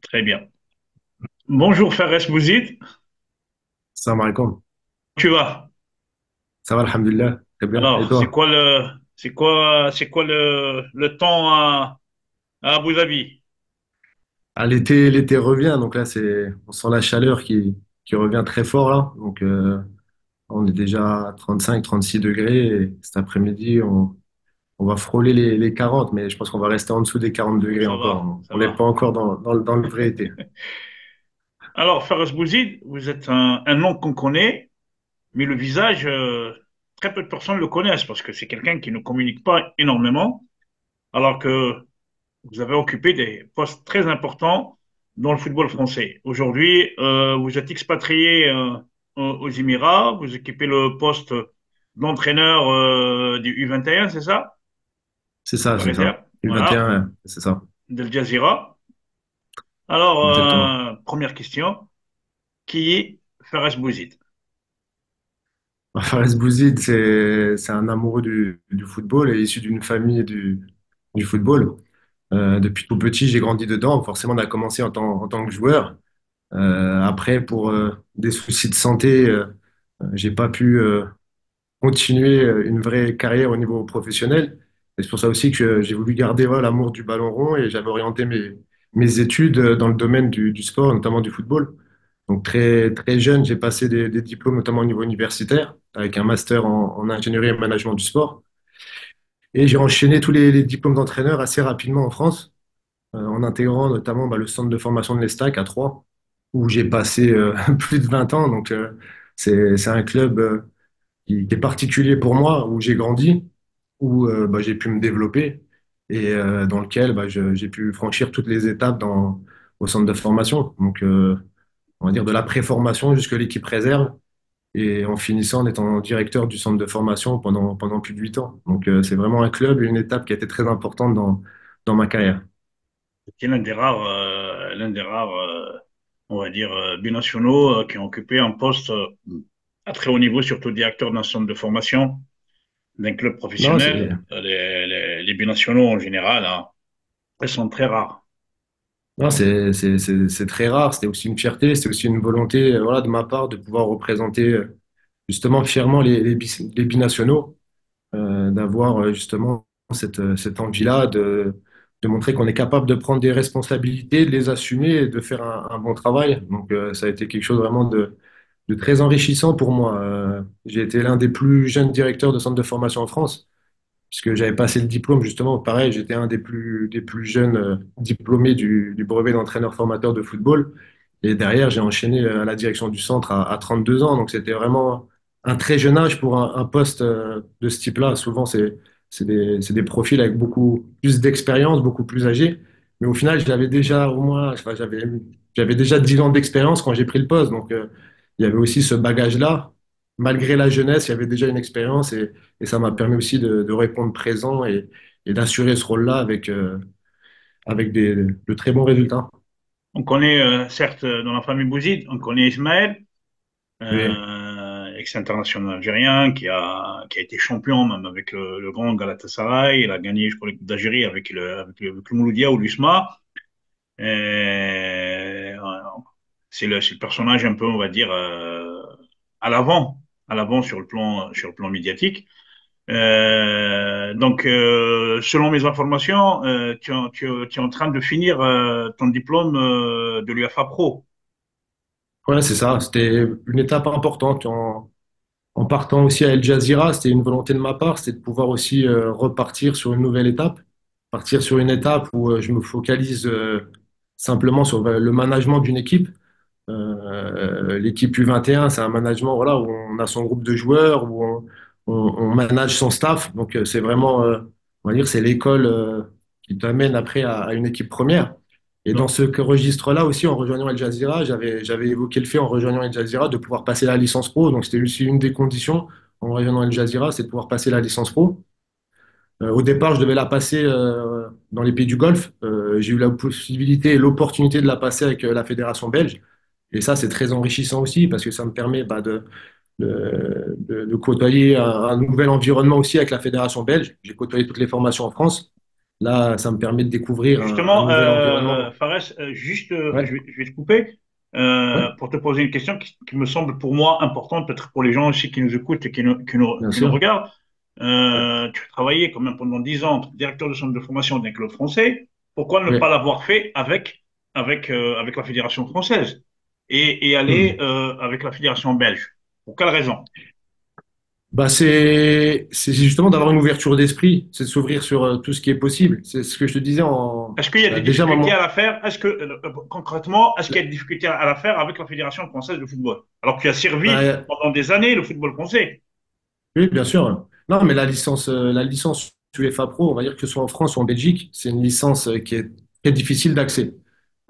Très bien. Bonjour Fares Bouzid, Salam alaikum. tu vas? Ça va, alhamdulillah. Très bien. Et Alors, c'est toi? quoi le temps à Abu Dhabi? Ah, l'été revient. Donc là, on sent la chaleur qui revient très fort là. Donc, on est déjà à 35, 36 degrés. Et cet après-midi, on va frôler les 40. Mais je pense qu'on va rester en dessous des 40 Donc degrés ça encore. va, ça On n'est pas va. encore dans le vrai été. Alors, Fares Bouzid, vous êtes un nom qu'on connaît, mais le visage, très peu de personnes le connaissent parce que c'est quelqu'un qui ne communique pas énormément, alors que vous avez occupé des postes très importants dans le football français. Aujourd'hui, vous êtes expatrié aux Émirats, vous occupez le poste d'entraîneur du U21, c'est ça? C'est ça, La c'est ça. réserve, voilà, U21, c'est ça. d'Al Jazeera. Alors, Exactement. première question, qui est Fares Bouzid? Fares Bouzid, c'est un amoureux du football et issu d'une famille du football. Depuis tout petit, j'ai grandi dedans. Forcément, on a commencé en tant que joueur. Après, pour des soucis de santé, j'ai pas pu continuer une vraie carrière au niveau professionnel. Et c'est pour ça aussi que j'ai voulu garder voilà, l'amour du ballon rond et j'avais orienté mes études dans le domaine du sport, notamment du football. Donc très jeune, j'ai passé des diplômes, notamment au niveau universitaire, avec un master en ingénierie et management du sport. Et j'ai enchaîné tous les diplômes d'entraîneur assez rapidement en France, en intégrant notamment le centre de formation de l'Estac à Troyes, où j'ai passé plus de 20 ans. Donc, c'est un club qui est particulier pour moi, où j'ai grandi, où j'ai pu me développer et dans lequel j'ai pu franchir toutes les étapes au centre de formation. Donc, on va dire de la préformation jusqu'à l'équipe réserve et en finissant en étant directeur du centre de formation pendant plus de 8 ans. Donc, c'est vraiment un club et une étape qui a été très importante dans ma carrière. C'est l'un des rares, on va dire, binationaux qui ont occupé un poste à très haut niveau, surtout directeur d'un centre de formation d'un club Non, c'est professionnel. Les binationaux en général, hein, elles sont très rares. Non, c'est très rare. C'était aussi une fierté, c'était aussi une volonté, voilà, de ma part de pouvoir représenter justement fièrement les binationaux, d'avoir justement cette envie-là de montrer qu'on est capable de prendre des responsabilités, de les assumer et de faire un bon travail. Donc, ça a été quelque chose vraiment de très enrichissant pour moi. J'ai été l'un des plus jeunes directeurs de centre de formation en France puisque j'avais passé le diplôme, justement, pareil, j'étais un des plus jeunes diplômés du brevet d'entraîneur formateur de football. Et derrière, j'ai enchaîné à la direction du centre à 32 ans. Donc, c'était vraiment un très jeune âge pour un poste de ce type-là. Souvent, c'est des profils avec beaucoup plus d'expérience, beaucoup plus âgés. Mais au final, j'avais déjà au moins, enfin, j'avais déjà 10 ans d'expérience quand j'ai pris le poste. Donc, il y avait aussi ce bagage-là. Malgré la jeunesse, il y avait déjà une expérience et ça m'a permis aussi de répondre présent et d'assurer ce rôle-là avec de très bons résultats. On connaît, certes, dans la famille Bouzid, on connaît Ismaël, Oui. ex-international algérien, qui a été champion même avec le grand Galatasaray. Il a gagné, je crois, la Coupe d'Algérie avec le Mouloudia ou l'USMA. Euh, c'est le personnage un peu, on va dire, à l'avant, à l'avant sur le plan médiatique. Donc, selon mes informations, tu es en train de finir ton diplôme de l'UFA Pro. Ouais, c'est ça. C'était une étape importante en partant aussi à El Jazeera. C'était une volonté de ma part, c'était de pouvoir aussi repartir sur une nouvelle étape, partir sur une étape où je me focalise simplement sur le management d'une équipe. L'équipe U21, c'est un management voilà, où on a son groupe de joueurs, où on manage son staff. Donc, c'est vraiment, on va dire, c'est l'école qui t'amène après à une équipe première. Et dans Donc, ce registre-là aussi, en rejoignant Al Jazeera, j'avais évoqué le fait en rejoignant Al Jazeera de pouvoir passer la licence pro. Donc, c'était aussi une des conditions en rejoignant Al Jazeera, c'est de pouvoir passer la licence pro. Au départ, je devais la passer dans les pays du Golfe. J'ai eu la possibilité et l'opportunité de la passer avec la fédération belge. Et ça, c'est très enrichissant aussi parce que ça me permet de côtoyer un nouvel environnement aussi avec la fédération belge. J'ai côtoyé toutes les formations en France. Là, ça me permet de découvrir un Justement, nouvel environnement. Fares, juste, Ouais, je vais te couper ouais, pour te poser une question qui me semble pour moi importante, peut-être pour les gens aussi qui nous écoutent et bien qui nous sûr. regardent. Ouais, Tu as travaillé quand même pendant 10 ans, directeur de centre de formation d'un club français. Pourquoi ne pas ouais. l'avoir fait avec la Fédération française et aller Hmm. avec la Fédération belge? Pour quelle raison? Bah, c'est justement d'avoir une ouverture d'esprit, c'est de s'ouvrir sur tout ce qui est possible. C'est ce que je te disais en Est-ce qu'il y a des bah, déjà difficultés à maman. la faire? Est-ce que, concrètement, est-ce qu'il y a des difficultés à la faire avec la Fédération française de football? Alors que tu as servi Bah, pendant des années le football français. oui, bien sûr. Non, mais la licence UEFA Pro, on va dire que ce soit en France ou en Belgique, c'est une licence qui est très difficile d'accès.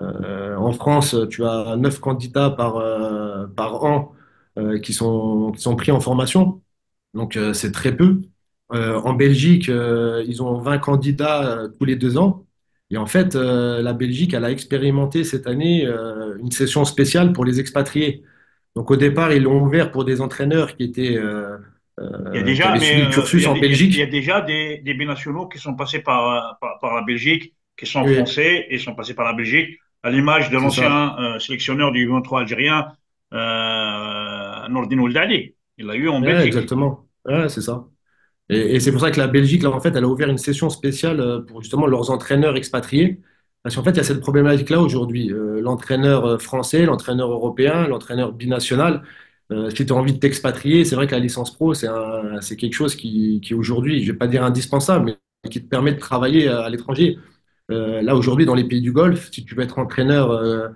En France, tu as 9 candidats par an qui sont pris en formation. Donc, c'est très peu. En Belgique, ils ont 20 candidats tous les 2 ans. Et en fait, la Belgique, elle a expérimenté cette année une session spéciale pour les expatriés. Donc, au départ, ils l'ont ouvert pour des entraîneurs Il y a qui déjà, avaient mais suivi le cursus en il y a Belgique. déjà des binationaux qui sont passés par la Belgique, qui sont Et français et sont passés par la Belgique, à l'image de c'est ça. l'ancien sélectionneur du 23 algérien, Nordin Ouldadi. Il l'a eu en Ouais, Belgique. exactement. Ouais, c'est ça. Et c'est pour ça que la Belgique, là, en fait, elle a ouvert une session spéciale pour justement leurs entraîneurs expatriés. Parce qu'en fait, il y a cette problématique-là aujourd'hui. L'entraîneur français, l'entraîneur européen, l'entraîneur binational, si tu as envie de t'expatrier, c'est vrai que la licence pro, c'est quelque chose qui aujourd'hui, je vais pas dire indispensable, mais qui te permet de travailler à l'étranger. Là, aujourd'hui, dans les pays du Golfe, si tu veux être entraîneur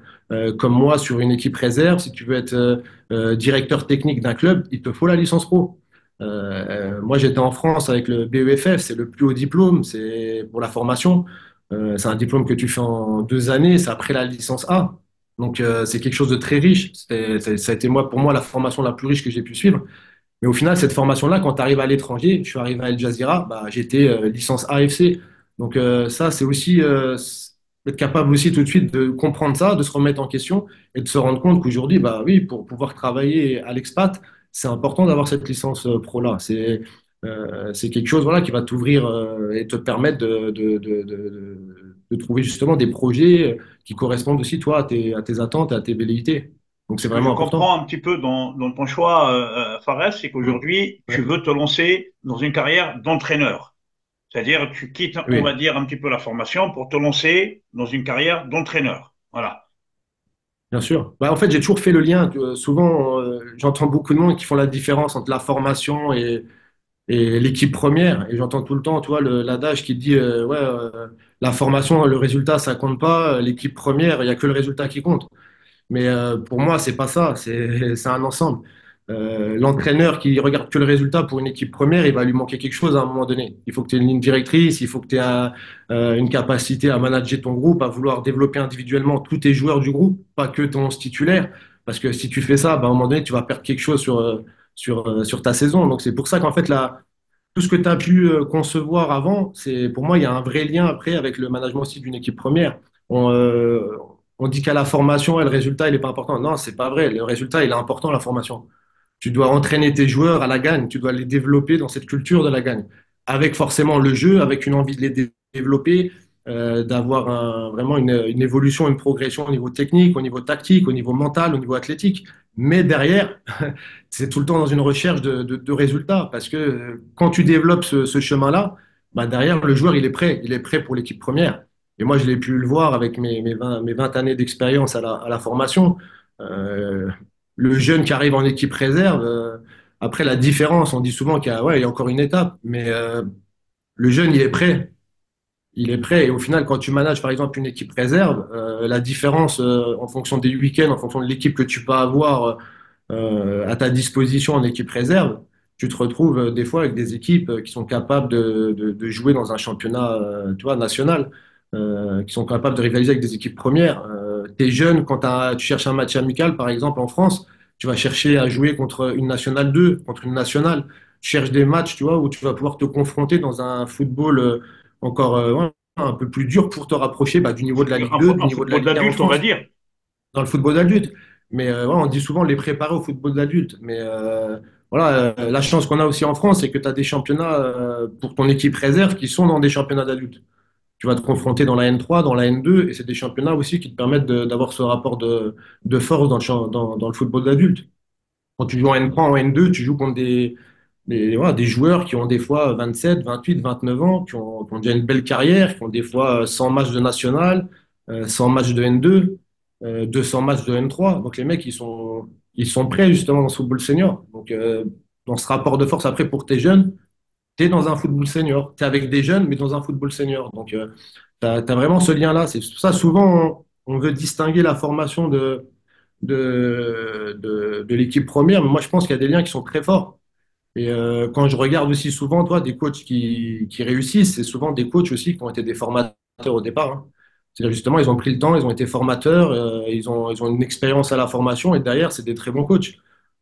comme moi sur une équipe réserve, si tu veux être directeur technique d'un club, il te faut la licence pro. Moi, j'étais en France avec le BEFF, c'est le plus haut diplôme, c'est pour la formation. C'est un diplôme que tu fais en 2 années, c'est après la licence A. Donc, c'est quelque chose de très riche. Ça a été moi, pour moi, la formation la plus riche que j'ai pu suivre. Mais au final, cette formation-là, quand tu arrives à l'étranger, je suis arrivé à Al Jazeera, bah, j'étais licence AFC. Donc ça, c'est aussi être capable aussi tout de suite de comprendre ça, de se remettre en question et de se rendre compte qu'aujourd'hui, bah oui, pour pouvoir travailler à l'expat, c'est important d'avoir cette licence pro-là. C'est quelque chose voilà, qui va t'ouvrir et te permettre de trouver justement des projets qui correspondent aussi, toi, à tes attentes et à tes velléités. Donc Ce c'est que je vraiment comprends important. un petit peu dans ton choix, Fares, c'est Mm. qu'aujourd'hui, tu Ouais. veux te lancer dans une carrière d'entraîneur. C'est-à-dire, tu quittes, on va Oui. dire, un petit peu la formation pour te lancer dans une carrière d'entraîneur. Voilà. Bien sûr. Bah, en fait, j'ai toujours fait le lien. Souvent, j'entends beaucoup de monde qui font la différence entre la formation et l'équipe première. Et j'entends tout le temps, tu vois, l'adage qui dit, ouais, la formation, le résultat, ça compte pas. L'équipe première, il y a que le résultat qui compte. Mais pour moi, c'est pas ça. C'est un ensemble. L'entraîneur qui regarde que le résultat pour une équipe première, il va lui manquer quelque chose à un moment donné. Il faut que tu aies une ligne directrice, il faut que tu aies une capacité à manager ton groupe, à vouloir développer individuellement tous tes joueurs du groupe, pas que ton titulaire. Parce que si tu fais ça, bah, à un moment donné, tu vas perdre quelque chose sur ta saison. Donc c'est pour ça qu'en fait, tout ce que tu as pu concevoir avant, pour moi, il y a un vrai lien après avec le management aussi d'une équipe première. On, euh, on dit qu'à la formation, le résultat, il n'est pas important. Non, c'est pas vrai. Le résultat, il est important, la formation. Tu dois entraîner tes joueurs à la gagne. Tu dois les développer dans cette culture de la gagne. Avec forcément le jeu, avec une envie de les développer, d'avoir vraiment une évolution, une progression au niveau technique, au niveau tactique, au niveau mental, au niveau athlétique. Mais derrière, c'est tout le temps dans une recherche de résultats. Parce que quand tu développes ce chemin-là, bah derrière, le joueur, il est prêt. Il est prêt pour l'équipe première. Et moi, je l'ai pu le voir avec mes 20 années d'expérience à la formation. Euh, le jeune qui arrive en équipe réserve, après la différence, on dit souvent ouais, il y a encore une étape, mais le jeune, il est prêt. Il est prêt. Et au final, quand tu manages, par exemple, une équipe réserve, la différence en fonction des week-ends, en fonction de l'équipe que tu peux avoir à ta disposition en équipe réserve, tu te retrouves des fois avec des équipes qui sont capables de jouer dans un championnat tu vois, national, qui sont capables de rivaliser avec des équipes premières. Tu es jeune, quand tu cherches un match amical, par exemple, en France, tu vas chercher à jouer contre une nationale 2, contre une nationale. Tu cherches des matchs, tu vois, où tu vas pouvoir te confronter dans un football encore ouais, un peu plus dur pour te rapprocher bah, du niveau de la Ligue 2, du Un niveau de la football Ligue 1 en d'adulte, on va France dire. dans le football d'adulte. Mais voilà, on dit souvent les préparer au football d'adulte. Mais voilà, la chance qu'on a aussi en France, c'est que tu as des championnats pour ton équipe réserve qui sont dans des championnats d'adultes. tu vas te confronter dans la N3, dans la N2, et c'est des championnats aussi qui te permettent d'avoir ce rapport de force dans le football d'adulte. Quand tu joues en N3, en N2, tu joues contre voilà, des joueurs qui ont des fois 27, 28, 29 ans, qui ont déjà une belle carrière, qui ont des fois 100 matchs de national, 100 matchs de N2, 200 matchs de N3. Donc les mecs, ils sont prêts justement dans ce football senior. Donc dans ce rapport de force après pour tes jeunes, tu es dans un football senior. Tu es avec des jeunes, mais dans un football senior. Donc tu as vraiment ce lien-là. C'est pour ça, souvent, on veut distinguer la formation de l'équipe première, mais moi je pense qu'il y a des liens qui sont très forts. Et quand je regarde aussi souvent, toi, des coachs qui réussissent, c'est souvent des coachs aussi qui ont été des formateurs au départ, hein. C'est-à-dire justement, ils ont pris le temps, ils ont été formateurs, ils ont une expérience à la formation et derrière, c'est des très bons coachs.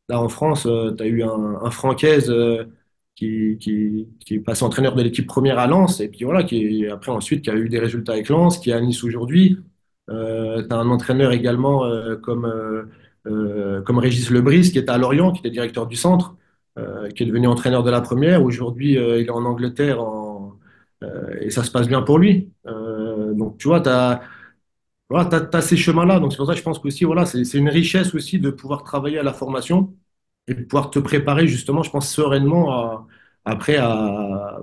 Là, en France, tu as eu un Francaise qui est passé entraîneur de l'équipe première à Lens et puis voilà, après ensuite qui a eu des résultats avec Lens, qui est à Nice aujourd'hui. Tu as un entraîneur également comme Régis Lebris qui était à Lorient, qui était directeur du centre, qui est devenu entraîneur de la première. Aujourd'hui, il est en Angleterre et ça se passe bien pour lui. Donc, tu vois, voilà, t'as ces chemins-là. Donc, c'est pour ça que je pense qu'aussi, voilà, c'est une richesse aussi de pouvoir travailler à la formation et de pouvoir te préparer, justement, je pense, sereinement après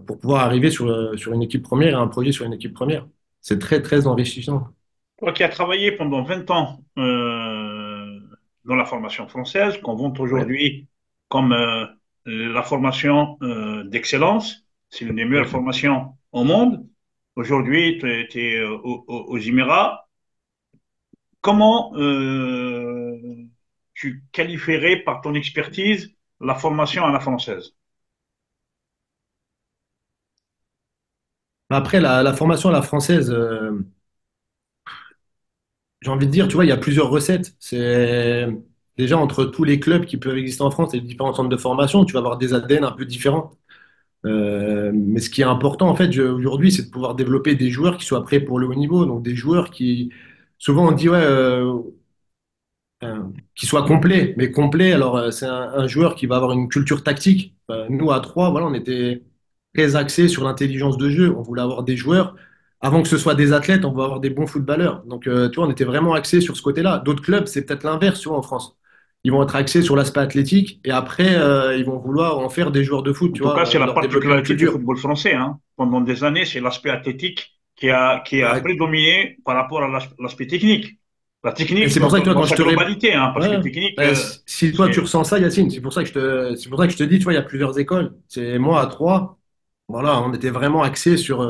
pour pouvoir arriver sur une équipe première et un projet sur une équipe première. C'est très, très enrichissant. Toi qui as travaillé pendant 20 ans dans la formation française, qu'on vante Ouais, aujourd'hui comme la formation d'excellence, c'est l'une des meilleures ouais. formations au monde. Aujourd'hui, tu es aux Émirats. Comment tu qualifierais par ton expertise la formation à la française? Après, la formation à la française, j'ai envie de dire, tu vois, il y a plusieurs recettes. C'est déjà entre tous les clubs qui peuvent exister en France et les différents centres de formation, tu vas avoir des ADN un peu différents. Mais ce qui est important, en fait, aujourd'hui, c'est de pouvoir développer des joueurs qui soient prêts pour le haut niveau. Donc, des joueurs qui, souvent, on dit, ouais, qui soit complet. Mais complet, alors, c'est un joueur qui va avoir une culture tactique. Nous, à 3 voilà, on était très axés sur l'intelligence de jeu. On voulait avoir des joueurs. Avant que ce soit des athlètes, on voulait avoir des bons footballeurs. Donc, tu vois, on était vraiment axés sur ce côté-là. D'autres clubs, c'est peut-être l'inverse, tu vois, en France. Ils vont être axés sur l'aspect athlétique et après, ils vont vouloir en faire des joueurs de foot, En tu tout cas, vois, c'est la leur développer une particularité du culture. football français, hein. Pendant des années, c'est l'aspect athlétique qui a Ouais. prédominé par rapport à l'aspect technique. La Et technique c'est pour ça que toi, dans quand je sa te réponds, globalité, hein, parce que ouais, technique, ben, si toi tu c'est ressens ça, Yacine, c'est pour ça que je te dis, tu vois, il y a plusieurs écoles. C'est moi à 3 voilà, on était vraiment axé sur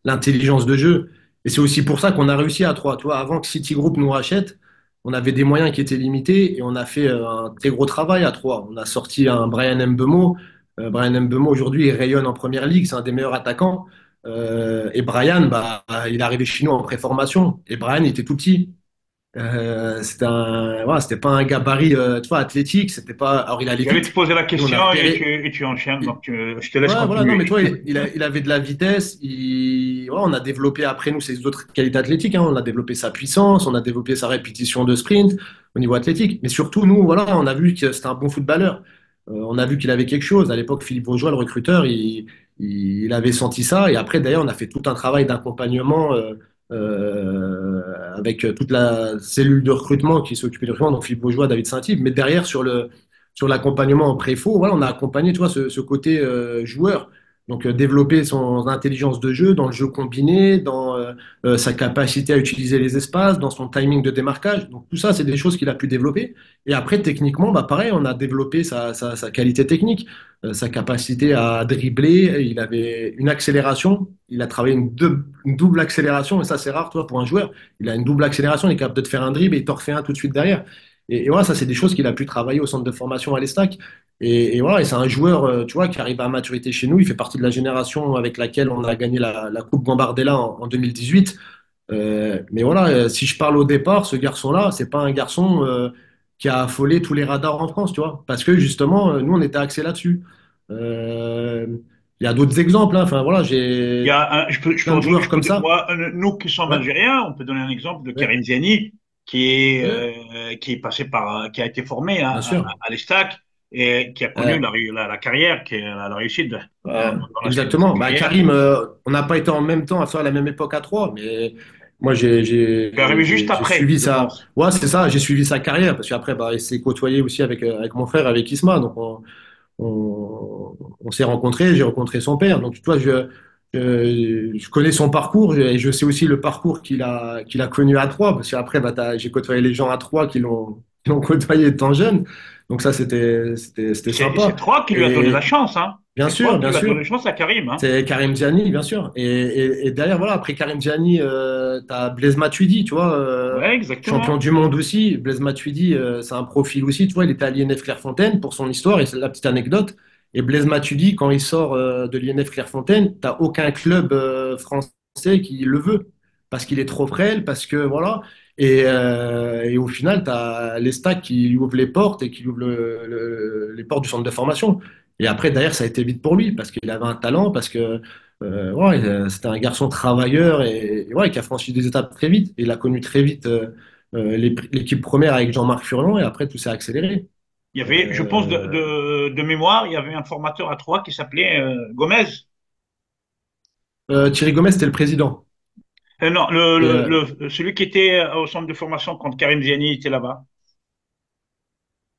l'intelligence de jeu. Et c'est aussi pour ça qu'on a réussi à 3 tu vois, avant que Citigroup nous rachète, on avait des moyens qui étaient limités et on a fait un très gros travail à 3. On a sorti un Brian Mbeumo. Brian Mbeumo, aujourd'hui, il rayonne en première ligue, c'est un des meilleurs attaquants. Et Brian, bah, il est arrivé chez nous en préformation. Et Brian, il était tout petit. Voilà, c'était pas un gabarit, tu vois, athlétique. C'était pas. Alors, il allait j'allais te vite. poser la Nous, on a question repéré. et tu enchaînes, donc je te laisse Ouais, voilà, non, mais continuer. toi, il avait de la vitesse. Ouais, on a développé après nous ses autres qualités athlétiques, hein. On a développé sa puissance, on a développé sa répétition de sprint au niveau athlétique. Mais surtout, nous, voilà, on a vu que c'était un bon footballeur. On a vu qu'il avait quelque chose. À l'époque, Philippe Vaugeois, le recruteur, il avait senti ça. Et après, d'ailleurs, on a fait tout un travail d'accompagnement avec toute la cellule de recrutement qui s'occupait du recrutement, donc Philippe Vaugeois, David Saint-Yves. Mais derrière, sur l'accompagnement en pré-faux, voilà, on a accompagné, tu vois, ce côté joueur. Donc, développer son intelligence de jeu dans le jeu combiné, dans sa capacité à utiliser les espaces, dans son timing de démarquage. Donc, tout ça, c'est des choses qu'il a pu développer. Et après, techniquement, bah, pareil, on a développé sa qualité technique, sa capacité à dribbler. Il avait une accélération. Il a travaillé une double accélération. Et ça, c'est rare, toi, pour un joueur. Il a une double accélération. Il est capable de te faire un dribble et il t'en refait un tout de suite derrière. Et voilà, ça, c'est des choses qu'il a pu travailler au centre de formation à l'Estac. Et voilà, et c'est un joueur, tu vois, qui arrive à maturité chez nous. Il fait partie de la génération avec laquelle on a gagné la Coupe Gambardella en 2018. Mais voilà, si je parle au départ, ce garçon-là, c'est pas un garçon qui a affolé tous les radars en France, tu vois, parce que justement, nous, on était axés là-dessus. Euh, Il y a d'autres exemples, hein. Enfin voilà, Il y j'ai a plein de joueurs comme ça. moi, nous qui sommes Ouais, algériens, on peut donner un exemple de ouais, Karim Ziani, ouais, qui est passé qui a été formé bien sûr. à l'Estac. et qui a connu Euh, la carrière, la réussite dans la suite de sa Exactement. Bah, carrière. Karim, on n'a pas été en même temps, à la même époque à trois, mais moi, Tu es arrivé juste j'ai après, suivi je sa, pense. ouais, c'est ça, j'ai suivi sa carrière, parce qu'après, bah, il s'est côtoyé aussi avec mon frère, avec Isma, donc on s'est rencontrés, j'ai rencontré son père, donc tu vois, je connais son parcours et je sais aussi le parcours qu'il a connu à Troyes, parce qu'après, bah, j'ai côtoyé les gens à Troyes qui l'ont côtoyé étant jeune, donc ça, c'était C'est sympa. toi qui lui as donné la Et chance, hein. bien C'est toi sûr, qui bien lui as donné sûr. la chance à Karim, hein. C'est Karim Ziani, bien sûr. Et derrière, voilà, après Karim Ziani, tu as Blaise Matuidi, tu vois, Ouais, champion exactement. du monde aussi. Blaise Matuidi, c'est un profil aussi, tu vois, il était à l'INF Clairefontaine pour son histoire, et c'est la petite anecdote. Et Blaise Matuidi, quand il sort de l'INF Clairefontaine, t'as aucun club français qui le veut, parce qu'il est trop frêle, parce que, voilà. Et au final, tu as l'Estac qui lui ouvre les portes et qui lui ouvre les portes du centre de formation. Et après, d'ailleurs, ça a été vite pour lui parce qu'il avait un talent, parce que ouais, c'était un garçon travailleur et ouais, qui a franchi des étapes très vite. Et il a connu très vite l'équipe première avec Jean-Marc Furlan et après, tout s'est accéléré. Il y avait, je pense, Euh, de mémoire, il y avait un formateur à Troyes qui s'appelait Gomez. Thierry Gomez, c'était le président. Non, Et, celui qui était au centre de formation quand Karim Ziani était là-bas.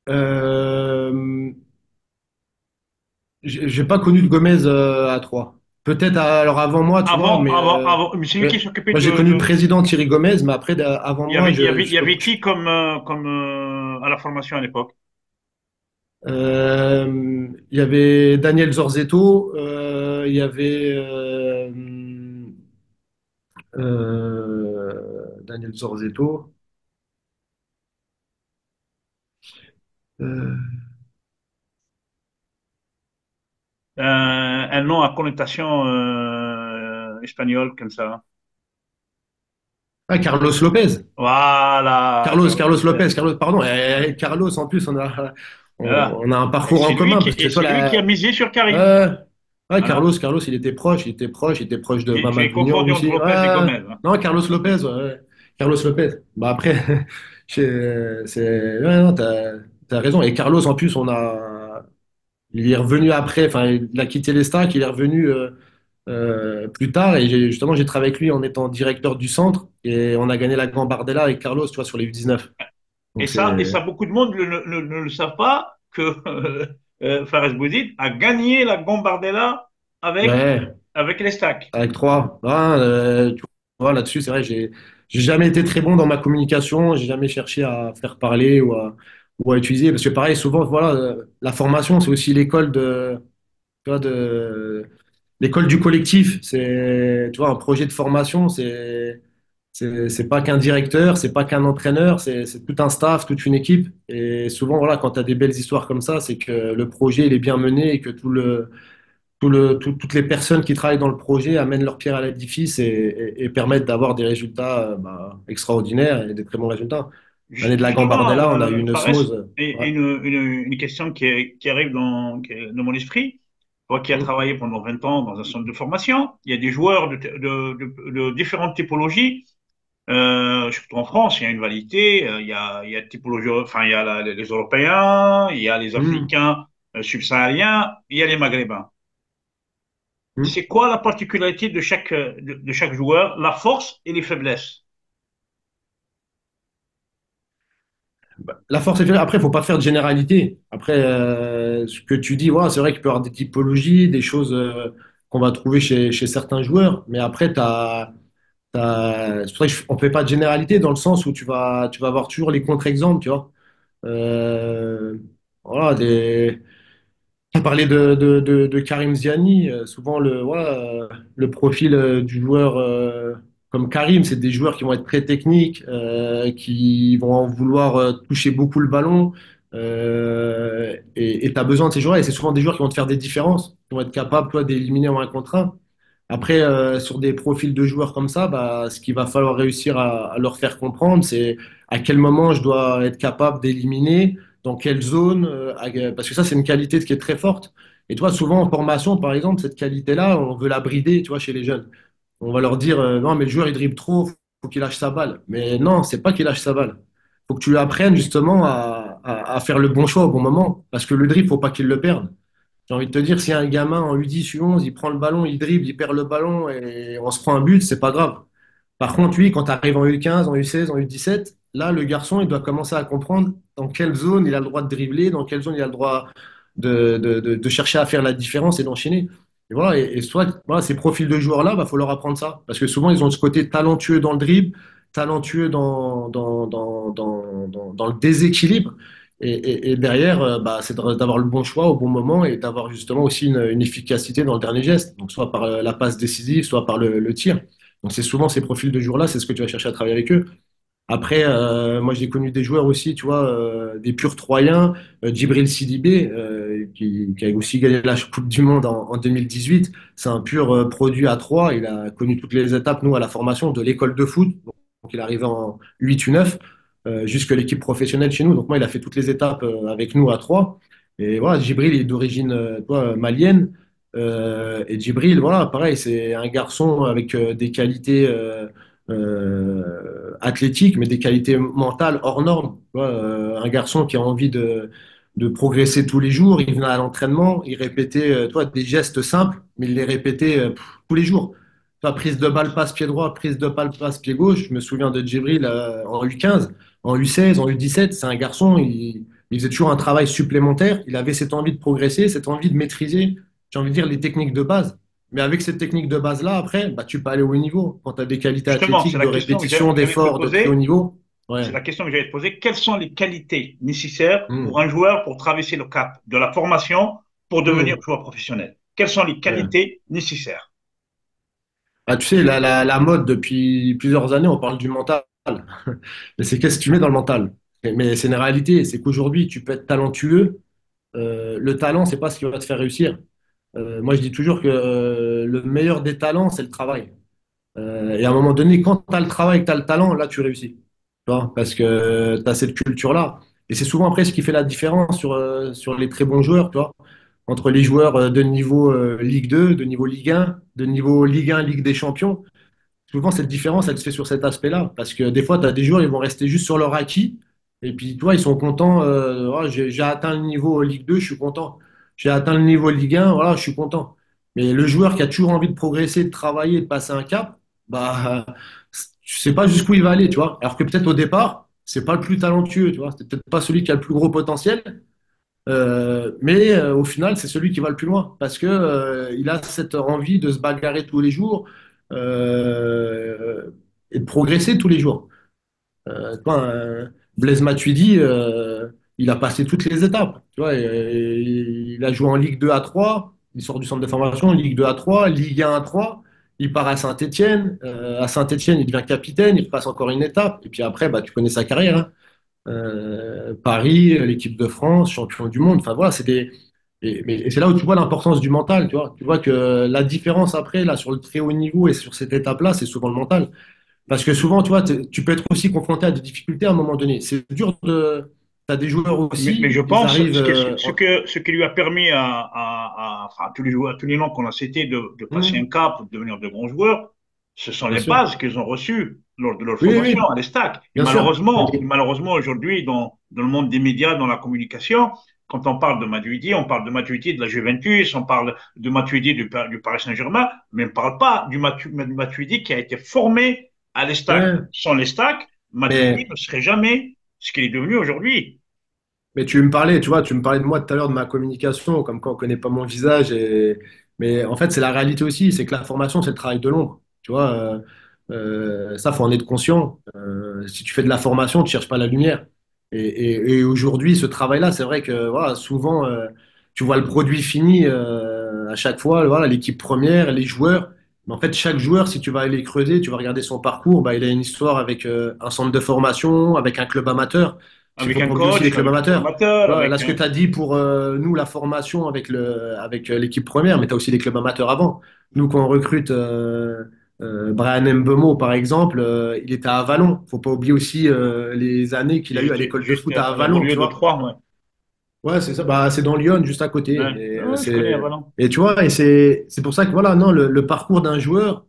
euh, j'ai pas connu de Gomez à 3. Peut-être alors avant moi, tu vois, Mais celui qui s'occupait moi j'ai connu le président Thierry Gomez, mais après, avant moi, il y avait qui comme, à la formation à l'époque? Il y avait Daniel Zorzetto, il y avait Daniel Zorzetto. Euh, Un nom à connotation espagnole comme ça. Carlos Lopez. Voilà, Carlos Carlos Lopez. Lopez, Carlos, pardon. Carlos, en plus, Voilà. on a un parcours en commun parce que Et toi, c'est lui qui a là, misé sur Karim. ouais, ouais, Voilà. Carlos, il était proche de J'ai Mamadou Niang confondu entre aussi. Lopez et Ouais, Gomez, hein. non, Carlos Lopez, ouais, ouais. Carlos Lopez. Bah après, ouais, non, t'as raison. Et Carlos, en plus, il est revenu après, enfin, il a quitté les Stacks, il est revenu plus tard et justement, j'ai travaillé avec lui en étant directeur du centre et on a gagné la Gambardella avec Carlos, tu vois, sur les U19. Donc Et c'est, ça, beaucoup de monde ne le savent pas que Fares Bouzid a gagné la Gambardella ouais, avec les stacks. avec trois. Ah, tu vois, là-dessus, c'est vrai, j'ai jamais été très bon dans ma communication, j'ai jamais cherché à faire parler ou à utiliser, parce que pareil, souvent, voilà, la formation, c'est aussi tu vois, l'école du collectif. C'est, tu vois, un projet de formation, c'est pas qu'un directeur, c'est pas qu'un entraîneur, c'est tout un staff, toute une équipe. Et souvent, voilà, quand tu as des belles histoires comme ça, c'est que le projet, il est bien mené et que toutes les personnes qui travaillent dans le projet amènent leur pierre à l'édifice et permettent d'avoir des résultats extraordinaires et des très bons résultats. L'année de la Justement, Gambardella, on a eu une Fares, osmose. Ouais. une question qui arrive qui est dans mon esprit. Toi qui as Mm. travaillé pendant 20 ans dans un centre de formation, il y a des joueurs de différentes typologies. Surtout en France, il y a une validité, il y a typologie, enfin, il y a les Européens, il y a les Mm. Africains subsahariens, il y a les Maghrébins. Mm. C'est quoi la particularité de chaque joueur, la force et les faiblesses? La force est faible. Après, il faut pas faire de généralité. Après, ce que tu dis, voilà, c'est vrai qu'il peut y avoir des typologies, des choses qu'on va trouver chez certains joueurs. Mais après, c'est pour ça qu'on ne fait pas de généralité dans le sens où tu vas avoir toujours les contre-exemples, tu vois. Euh, voilà, tu as parlé de Karim Ziani. Souvent, le profil du joueur comme Karim, c'est des joueurs qui vont être très techniques, qui vont en vouloir toucher beaucoup le ballon. Et tu as besoin de ces joueurs. Et c'est souvent des joueurs qui vont te faire des différences, qui vont être capables, toi, d'éliminer en un contre un. Après, sur des profils de joueurs comme ça, bah, ce qu'il va falloir réussir à leur faire comprendre, c'est à quel moment je dois être capable d'éliminer, dans quelle zone, parce que ça, c'est une qualité qui est très forte. Et toi, souvent en formation, par exemple, cette qualité-là, on veut la brider, tu vois, chez les jeunes. On va leur dire, non, mais le joueur, il dribble trop, faut qu'il lâche sa balle. Mais non, c'est pas qu'il lâche sa balle. Faut que tu lui apprennes justement à faire le bon choix au bon moment. Parce que le dribble, faut pas qu'il le perde. J'ai envie de te dire, si un gamin en U10, U11, il prend le ballon, il dribble, il perd le ballon et on se prend un but, c'est pas grave. Par contre, lui, quand tu arrives en U15, en U16, en U17, là, le garçon, il doit commencer à comprendre dans quelle zone il a le droit de dribbler, dans quelle zone il a le droit de chercher à faire la différence et d'enchaîner. Et voilà, et soit voilà, ces profils de joueurs-là, il faut leur apprendre ça. Parce que souvent, ils ont ce côté talentueux dans le dribble, talentueux dans le déséquilibre. Et derrière, c'est d'avoir le bon choix au bon moment et d'avoir justement aussi une efficacité dans le dernier geste. Donc, soit par la passe décisive, soit par le tir. Donc, c'est souvent ces profils de joueurs-là, c'est ce que tu vas chercher à travailler avec eux. Après, moi, j'ai connu des joueurs aussi, tu vois, des purs Troyens, Djibril Sidibé, qui a aussi gagné la Coupe du Monde en 2018. C'est un pur produit à Troyes. Il a connu toutes les étapes, nous, à la formation de l'école de foot. Donc, il est arrivé en 8 ou 9, jusque l'équipe professionnelle chez nous. Donc, moi, il a fait toutes les étapes avec nous à Troyes. Et voilà, Djibril est d'origine malienne. Et Djibril, voilà, pareil, c'est un garçon avec des qualités athlétiques, mais des qualités mentales hors normes. Tu vois, un garçon qui a envie de progresser tous les jours, il venait à l'entraînement, il répétait des gestes simples, mais il les répétait tous les jours. Tu vois, prise de balle, passe pied droit, prise de balle, passe pied gauche. Je me souviens de Djibril en U15, en U16, en U17. C'est un garçon, il faisait toujours un travail supplémentaire. Il avait cette envie de progresser, cette envie de maîtriser, j'ai envie de dire, les techniques de base. Mais avec cette technique de base-là, après, tu peux aller au haut niveau. Quand tu as des qualités Justement, c'est athlétiques, la de question que répétition, j'allais te d'effort, de très haut poser. niveau. Ouais. C'est la question que j'allais te poser. Quelles sont les qualités nécessaires Hmm. pour un joueur pour traverser le cap de la formation pour devenir Hmm. joueur professionnel? Quelles sont les Ouais. qualités nécessaires? Ah, tu sais, la mode, depuis plusieurs années, on parle du mental. Mais c'est qu'est-ce que tu mets dans le mental? Mais c'est une réalité. C'est qu'aujourd'hui, tu peux être talentueux. Le talent, c'est pas ce qui va te faire réussir. Moi, je dis toujours que le meilleur des talents, c'est le travail. Et à un moment donné, quand tu as le travail, que tu as le talent, là, tu réussis. Tu vois, parce que tu as cette culture-là. Et c'est souvent après ce qui fait la différence sur les très bons joueurs, tu vois, entre les joueurs de niveau Ligue 2, de niveau Ligue 1, de niveau Ligue 1, Ligue des Champions. Souvent, cette différence, elle se fait sur cet aspect-là. Parce que des fois, tu as des joueurs, ils vont rester juste sur leur acquis. Et puis, toi, ils sont contents. Ah, j'ai atteint le niveau Ligue 2, je suis content. J'ai atteint le niveau Ligue 1, voilà, je suis content. Mais le joueur qui a toujours envie de progresser, de travailler, de passer un cap, tu sais pas jusqu'où il va aller, tu vois. Alors que peut-être au départ, c'est pas le plus talentueux, tu vois. C'est peut-être pas celui qui a le plus gros potentiel. Mais au final, c'est celui qui va le plus loin parce que il a cette envie de se bagarrer tous les jours et de progresser tous les jours. Blaise Matuidi, il a passé toutes les étapes. Tu vois, il a joué en Ligue 2 à 3, il sort du centre de formation, Ligue 2 à 3, Ligue 1 à 3, il part à Saint-Étienne. À Saint-Étienne, il devient capitaine, il passe encore une étape. Et puis après, tu connais sa carrière, hein. Paris, l'équipe de France, champion du monde. Enfin voilà, et c'est là où tu vois l'importance du mental. Tu vois, que la différence après là sur le très haut niveau et sur cette étape-là, c'est souvent le mental. Parce que souvent, tu vois, tu peux être aussi confronté à des difficultés à un moment donné. C'est dur de. T'as des joueurs Mais aussi, je ils pense arrivent. ce qui lui a permis enfin, à tous les joueurs, à tous les noms qu'on a cités de passer un cap, de devenir de grands joueurs, ce sont Bien les sûr. bases qu'ils ont reçues lors de leur Oui, formation oui, à l'ESTAC. bien sûr. Et malheureusement aujourd'hui, dans le monde des médias, dans la communication, quand on parle de Matuidi, on parle de Matuidi de la Juventus, on parle de Matuidi du Paris Saint-Germain, mais on ne parle pas du Matuidi qui a été formé à l'ESTAC. Ouais. Sans l'ESTAC, Matuidi Mais ne serait jamais ce qu'il est devenu aujourd'hui. Mais tu me parlais, tu vois, tu me parlais de moi tout à l'heure de ma communication, comme quoi on connaît pas mon visage. Mais en fait, c'est la réalité aussi, c'est que la formation, c'est le travail de l'ombre. Tu vois, ça, faut en être conscient. Si tu fais de la formation, tu cherches pas la lumière. Et aujourd'hui, ce travail-là, c'est vrai que voilà, souvent, tu vois le produit fini à chaque fois, voilà, l'équipe première, les joueurs. Mais en fait, chaque joueur, si tu vas aller creuser, tu vas regarder son parcours, il a une histoire avec un centre de formation, avec un club amateur. Parce qu'il Avec faut un pas oublier aussi les coach, clubs avec un amateurs. formateur, Tu vois, là, avec ce que un... tu as dit pour nous, la formation avec l'équipe première, mais tu as aussi les clubs amateurs avant. Nous, quand on recrute Brian Mbeumo, par exemple, il était à Avalon. Faut pas oublier aussi les années qu'il a eues à l'école de Juste foot à à la Avalon, tu banlieue de vois. Troyes, ouais. Ouais, c'est ça. C'est dans Lyon, juste à côté. Ouais. Ouais, je connais Avalon. Et tu vois, et c'est pour ça que voilà, non, le parcours d'un joueur,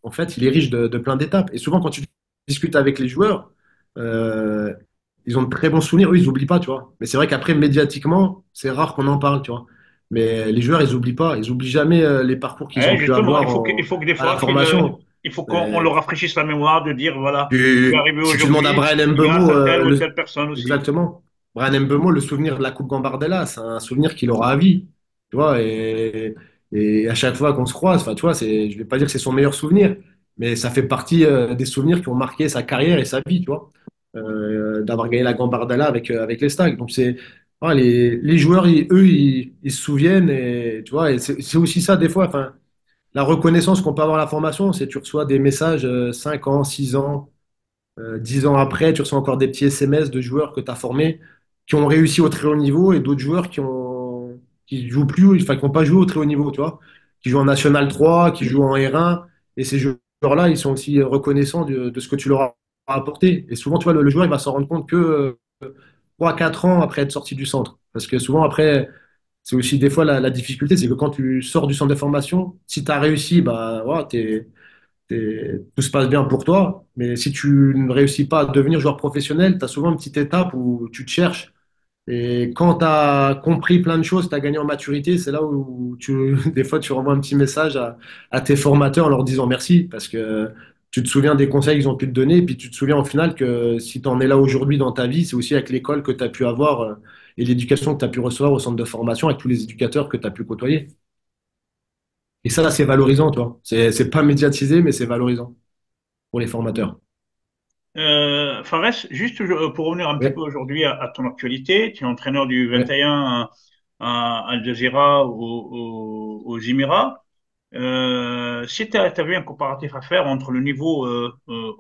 en fait, il est riche de plein d'étapes. Et souvent, quand tu discutes avec les joueurs, euh, ils ont de très bons souvenirs. Eux, ils oublient pas, tu vois. Mais c'est vrai qu'après, médiatiquement, c'est rare qu'on en parle, tu vois. Mais les joueurs, ils oublient pas. Ils oublient jamais les parcours qu'ils ont pu Justement, avoir il faut que des à la fois formation. il faut qu'on Euh, leur rafraîchisse la mémoire de dire, voilà, je suis arrivé Si tu demandes à aujourd'hui Brian grâce Mbeumo, à telle ou telle personne aussi. exactement, Brian Mbeumo, le souvenir de la Coupe Gambardella, c'est un souvenir qu'il aura à vie, tu vois, et à chaque fois qu'on se croise, enfin, tu vois, je vais pas dire que c'est son meilleur souvenir, mais ça fait partie des souvenirs qui ont marqué sa carrière et sa vie, tu vois, d'avoir gagné la Gambardella avec les Stags. Donc voilà, les joueurs, eux, ils se souviennent, et tu vois, et c'est aussi ça des fois, enfin, la reconnaissance qu'on peut avoir à la formation, c'est tu reçois des messages 5 ans, 6 ans. 10 ans après, tu reçois encore des petits SMS de joueurs que tu as formés qui ont réussi au très haut niveau et d'autres joueurs qui jouent plus, enfin, qui n'ont pas joué au très haut niveau, tu vois, qui jouent en National 3, qui jouent en R1. Et ces joueurs-là, ils sont aussi reconnaissants de ce que tu leur as apporté. Et souvent, tu vois, le joueur, il va s'en rendre compte que 3-4 ans après être sorti du centre. Parce que souvent, après, c'est aussi des fois la difficulté, c'est que quand tu sors du centre de formation, si tu as réussi, bah, voilà, tout se passe bien pour toi, mais si tu ne réussis pas à devenir joueur professionnel, tu as souvent une petite étape où tu te cherches. Et quand tu as compris plein de choses, tu as gagné en maturité, c'est là où des fois tu renvoies un petit message à tes formateurs en leur disant merci, parce que tu te souviens des conseils qu'ils ont pu te donner, et puis tu te souviens au final que si tu en es là aujourd'hui dans ta vie, c'est aussi avec l'école que tu as pu avoir et l'éducation que tu as pu recevoir au centre de formation, avec tous les éducateurs que tu as pu côtoyer. Et ça, c'est valorisant, toi. C'est pas médiatisé, mais c'est valorisant pour les formateurs. Fares, juste pour revenir un petit peu Ouais, aujourd'hui à ton actualité, tu es entraîneur du ouais. 21 à Al Jazeera aux Émirats. Si tu avais un comparatif à faire entre le niveau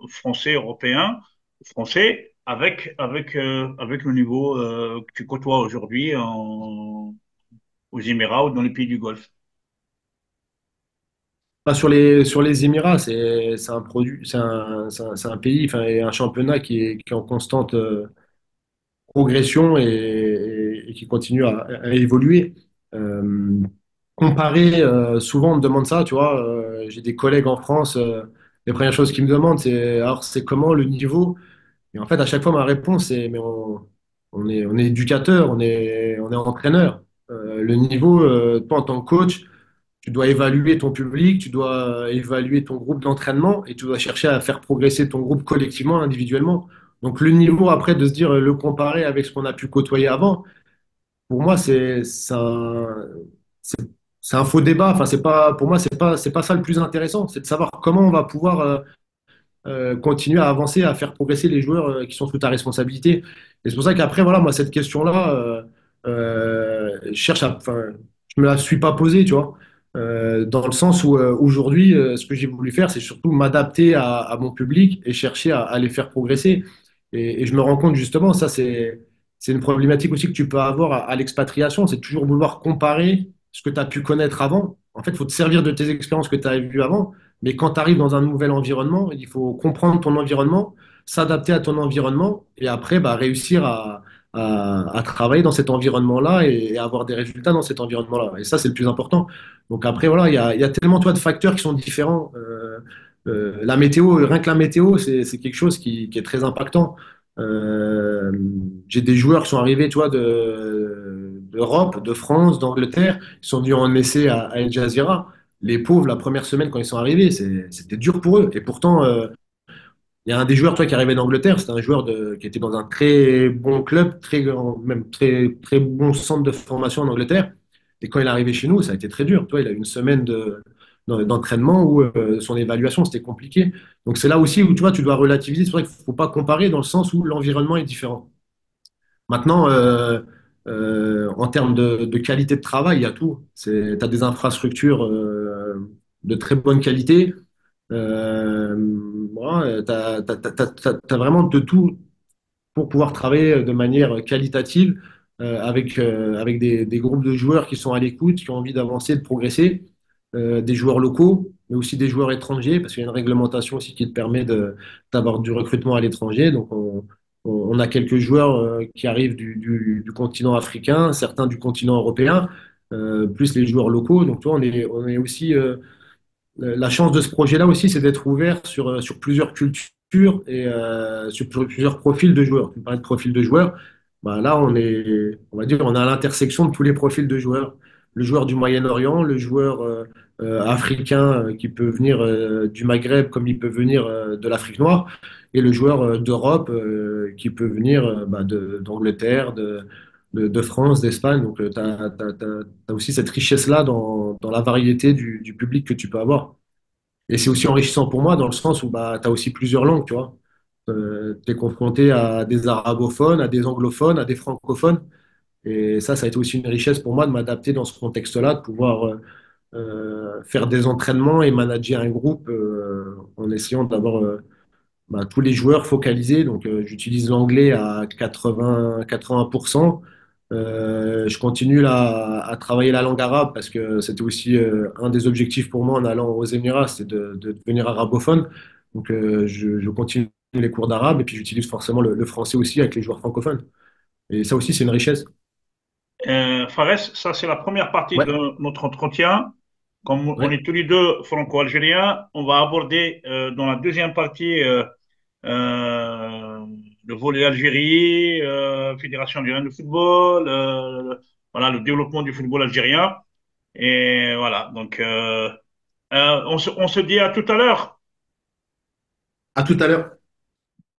français, européen, français, avec le niveau que tu côtoies aujourd'hui aux Émirats ou dans les pays du Golfe. Pas sur les Émirats, c'est un produit, c'est un pays, enfin, et un championnat qui est en constante progression et qui continue à évoluer. Euh, Comparé, souvent on me demande ça, tu vois, j'ai des collègues en France, les premières choses qu'ils me demandent, c'est alors c'est comment le niveau? Et en fait, à chaque fois, ma réponse c'est mais on est éducateur, on est entraîneur. Le niveau, toi en tant que coach, tu dois évaluer ton public, tu dois évaluer ton groupe d'entraînement et tu dois chercher à faire progresser ton groupe collectivement, individuellement. Donc le niveau après de se dire le comparer avec ce qu'on a pu côtoyer avant, pour moi c'est c'est un faux débat. Enfin c'est pas pour moi c'est pas ça le plus intéressant, c'est de savoir comment on va pouvoir continuer à avancer, à faire progresser les joueurs qui sont sous ta responsabilité. Et c'est pour ça qu'après, voilà, moi, cette question-là, je cherche enfin, je me la suis pas posée, tu vois. Dans le sens où aujourd'hui, ce que j'ai voulu faire, c'est surtout m'adapter à mon public et chercher à les faire progresser. Et je me rends compte justement, ça, c'est une problématique aussi que tu peux avoir à l'expatriation, c'est toujours vouloir comparer ce que tu as pu connaître avant. En fait, il faut te servir de tes expériences que tu as vues avant, mais quand tu arrives dans un nouvel environnement, il faut comprendre ton environnement, s'adapter à ton environnement et après bah, réussir à travailler dans cet environnement-là et avoir des résultats dans cet environnement-là. Et ça, c'est le plus important. Donc après, voilà, il y a tellement toi, de facteurs qui sont différents. La météo, rien que la météo, c'est quelque chose qui est très impactant. Euh, j'ai des joueurs qui sont arrivés, tu vois, d'Europe, de France, d'Angleterre, qui sont venus en essai à El Jazeera. Les pauvres, la première semaine quand ils sont arrivés, c'était dur pour eux. Et pourtant, il y a un des joueurs, toi, qui arrivait d'Angleterre, c'était un joueur qui était dans un très bon club, même très bon centre de formation en Angleterre. Et quand il est arrivé chez nous, ça a été très dur. Toi, il a eu une semaine d'entraînement où son évaluation, c'était compliqué. Donc c'est là aussi où tu vois, tu dois relativiser. C'est vrai qu'il ne faut pas comparer dans le sens où l'environnement est différent. Maintenant, en termes de qualité de travail, il y a tout. Tu as des infrastructures de très bonne qualité. Voilà, t'as vraiment de tout pour pouvoir travailler de manière qualitative avec des groupes de joueurs qui sont à l'écoute, qui ont envie d'avancer, de progresser, des joueurs locaux, mais aussi des joueurs étrangers, parce qu'il y a une réglementation aussi qui te permet d'avoir du recrutement à l'étranger. Donc, on a quelques joueurs qui arrivent du continent africain, certains du continent européen, plus les joueurs locaux. Donc, tu vois, on est aussi la chance de ce projet-là aussi, c'est d'être ouvert sur plusieurs cultures culture et sur plusieurs profils de joueurs. Tu parlais de profils de joueurs. Bah, là, on va dire, on est à l'intersection de tous les profils de joueurs. Le joueur du Moyen-Orient, le joueur africain qui peut venir du Maghreb comme il peut venir de l'Afrique noire, et le joueur d'Europe qui peut venir d'Angleterre, de France, d'Espagne. Donc, tu as aussi cette richesse-là dans la variété du public que tu peux avoir. Et c'est aussi enrichissant pour moi dans le sens où bah, tu as aussi plusieurs langues, tu vois. Tu es confronté à des arabophones, à des anglophones, à des francophones. Et ça a été aussi une richesse pour moi de m'adapter dans ce contexte-là, de pouvoir faire des entraînements et manager un groupe en essayant d'avoir bah, tous les joueurs focalisés. Donc, j'utilise l'anglais à 80%. Je continue là, à travailler la langue arabe parce que c'était aussi un des objectifs pour moi en allant aux Émirats, c'est de devenir arabophone. Donc, je continue les cours d'arabe et puis j'utilise forcément le français aussi avec les joueurs francophones. Et ça aussi, c'est une richesse. Fares, ça c'est la première partie Ouais, de notre entretien. Comme on ouais. est tous les deux franco-algériens, on va aborder dans la deuxième partie euh, le volet Algérie, Fédération algérienne de football, voilà, le développement du football algérien. Et voilà, donc on se dit à tout à l'heure. À tout à l'heure.